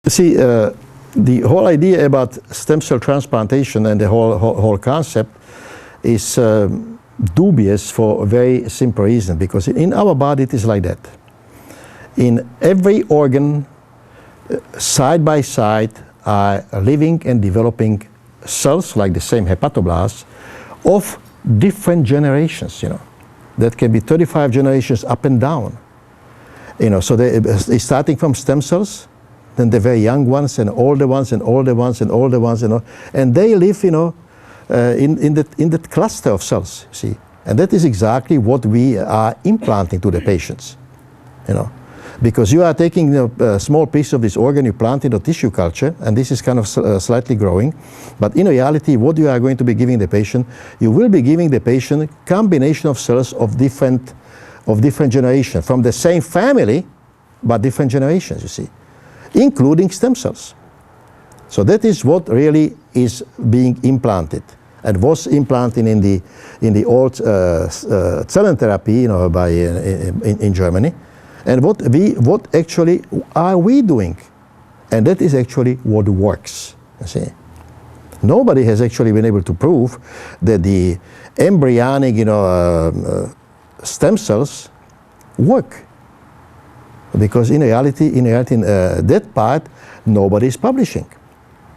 See, the whole idea about stem cell transplantation and the whole concept is dubious for a very simple reason, because in our body it is like that. In every organ, side by side, are living and developing cells, like the same hepatoblasts, of different generations, that can be 35 generations up and down. So they're starting from stem cells, then the very young ones, and older ones, and older ones, and older ones, and they live, in that cluster of cells, see. And that is exactly what we are implanting to the patients, because you are taking a small piece of this organ, you plant in a tissue culture, and this is kind of slightly growing. But in reality, what you are going to be giving the patient, you will be giving the patient a combination of cells of different generations, from the same family, but different generations, you see, including stem cells. So that is what really is being implanted, and was implanted in the old cell therapy, in Germany. And what actually are we doing? And that is actually what works, you see. Nobody has actually been able to prove that the embryonic, stem cells work. Because in reality, that part, nobody is publishing.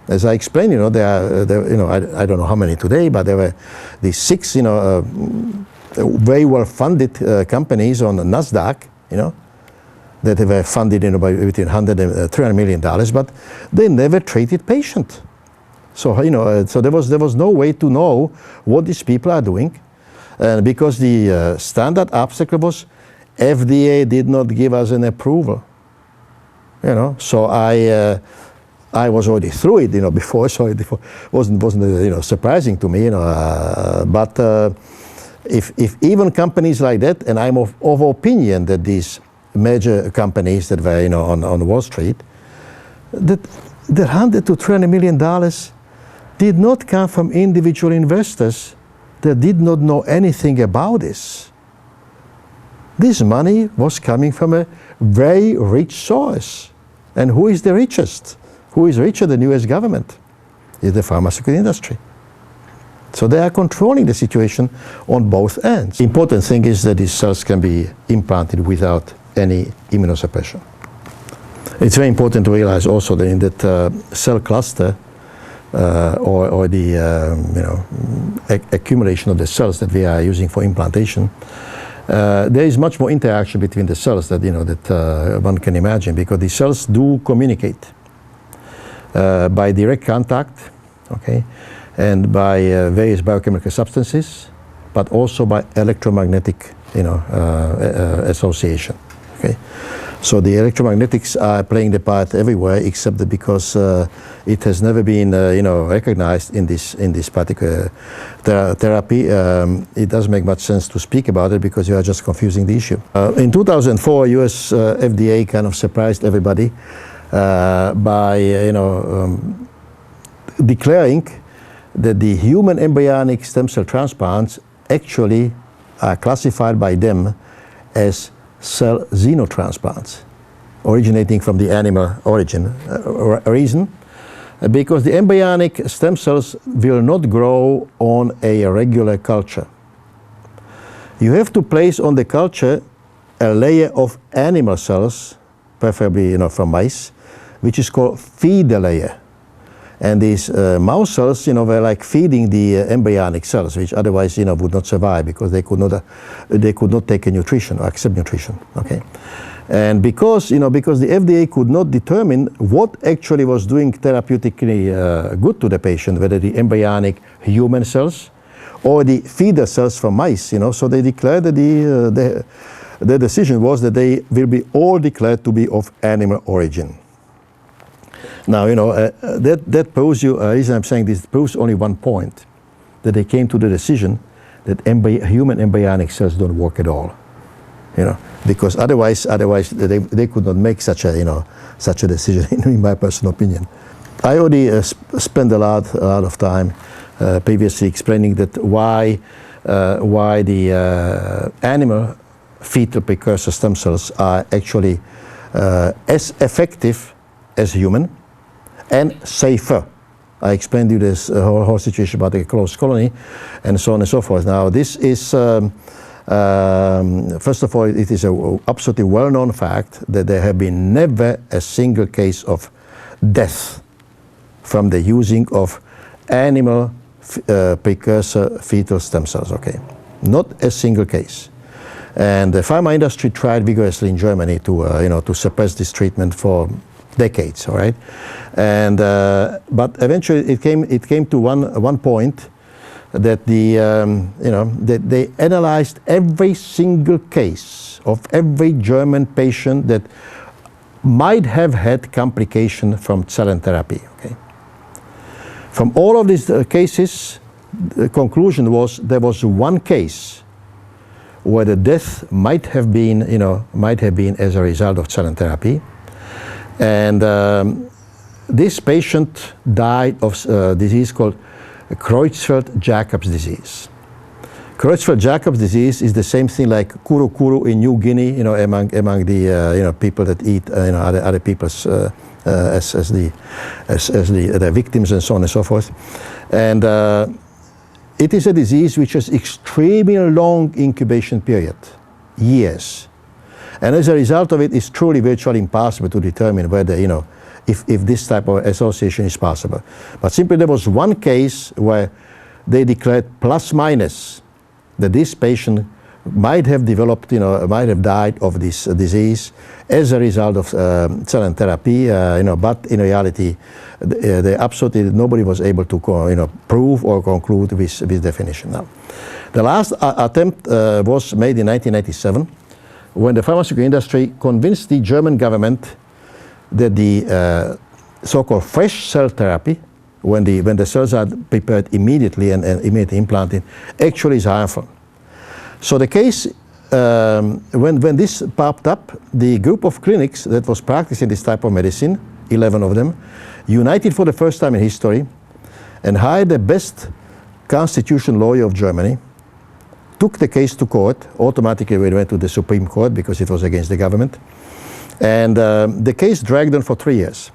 As I explained, there are, I don't know how many today, but there were these 6, very well-funded companies on the NASDAQ, that were funded by between $100 and $300 million, but they never treated patient. So so there was no way to know what these people are doing, and because the standard obstacle was FDA did not give us an approval. So I was already through it, before, so it wasn't surprising to me, but if even companies like that, and I'm of opinion that these major companies that were on Wall Street, that the $100 to $300 million did not come from individual investors that did not know anything about this. This money was coming from a very rich source. And who is the richest? Who is richer than the US government? Is the pharmaceutical industry. So they are controlling the situation on both ends. The important thing is that these cells can be implanted without any immunosuppression. It's very important to realize also that in that cell cluster or the accumulation of the cells that we are using for implantation, there is much more interaction between the cells that that one can imagine, because the cells do communicate by direct contact, okay, and by various biochemical substances, but also by electromagnetic association. Okay, so the electromagnetics are playing the part everywhere, except that because it has never been recognized in this particular therapy. It doesn't make much sense to speak about it, because you are just confusing the issue. In 2004, US FDA kind of surprised everybody by declaring that the human embryonic stem cell transplants actually are classified by them as cell xenotransplants, originating from the animal origin reason, because the embryonic stem cells will not grow on a regular culture. You have to place on the culture a layer of animal cells, preferably from mice, which is called feeder layer. And these mouse cells, were like feeding the embryonic cells, which otherwise, would not survive, because they could not take a nutrition or accept nutrition. Okay, and because the FDA could not determine what actually was doing therapeutically good to the patient, whether the embryonic human cells or the feeder cells from mice, so they declared that the decision was that they will be all declared to be of animal origin. Now, that proves you, the reason I'm saying this, proves only one point, that they came to the decision that human embryonic cells don't work at all, because otherwise they could not make such a decision, in my personal opinion. I already spent a lot of time previously explaining that why the animal fetal precursor stem cells are actually as effective as human, and safer. I explained to you this whole situation about the closed colony and so on and so forth. Now, this is, first of all, it is an absolutely well-known fact that there have been never a single case of death from the using of animal precursor fetal stem cells, okay? Not a single case. And the pharma industry tried vigorously in Germany to, to suppress this treatment for decades, all right? And but eventually it came to one point that that they analyzed every single case of every German patient that might have had complication from cell therapy. Okay. From all of these cases, the conclusion was there was one case where the death might have been as a result of cell therapy. And this patient died of a disease called Creutzfeldt-Jakob's disease. Creutzfeldt-Jakob's disease is the same thing like kuru-kuru in New Guinea, among the people that eat other people's as the victims and so on and so forth. And it is a disease which has extremely long incubation period, years. And as a result of it, it's truly virtually impossible to determine whether, if this type of association is possible. But simply there was one case where they declared plus minus that this patient might have developed, might have died of this disease as a result of cell therapy, but in reality, they absolutely nobody was able to, prove or conclude with this definition. Now, the last attempt was made in 1997, when the pharmaceutical industry convinced the German government that the so-called fresh cell therapy, when the cells are prepared immediately and immediately implanted, actually is harmful. So the case, when this popped up, the group of clinics that was practicing this type of medicine, 11 of them, united for the first time in history and hired the best constitution lawyer of Germany, took the case to court. Automatically we went to the Supreme Court because it was against the government. And the case dragged on for 3 years.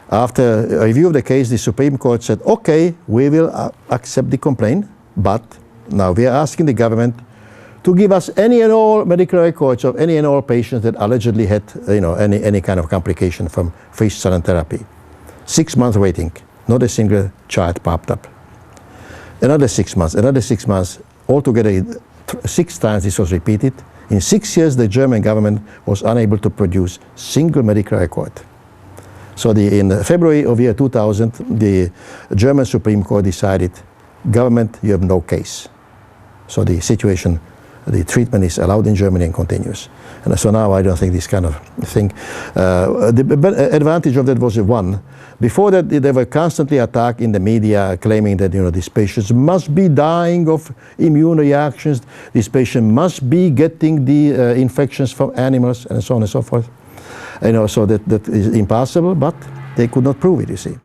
After a review of the case, the Supreme Court said, okay, we will accept the complaint, but now we are asking the government to give us any and all medical records of any and all patients that allegedly had any kind of complication from fresh cell therapy. 6 months waiting, not a single chart popped up. Another 6 months, another 6 months, altogether 6 times this was repeated. In 6 years, the German government was unable to produce single medical record. So in February of year 2000, the German Supreme Court decided, government, you have no case. So the situation, the treatment is allowed in Germany and continues. And so now I don't think this kind of thing. The advantage of that was one. Before that, they were constantly attacked in the media, claiming that these patients must be dying of immune reactions. This patient must be getting the infections from animals and so on and so forth. So that is impossible, but they could not prove it, you see.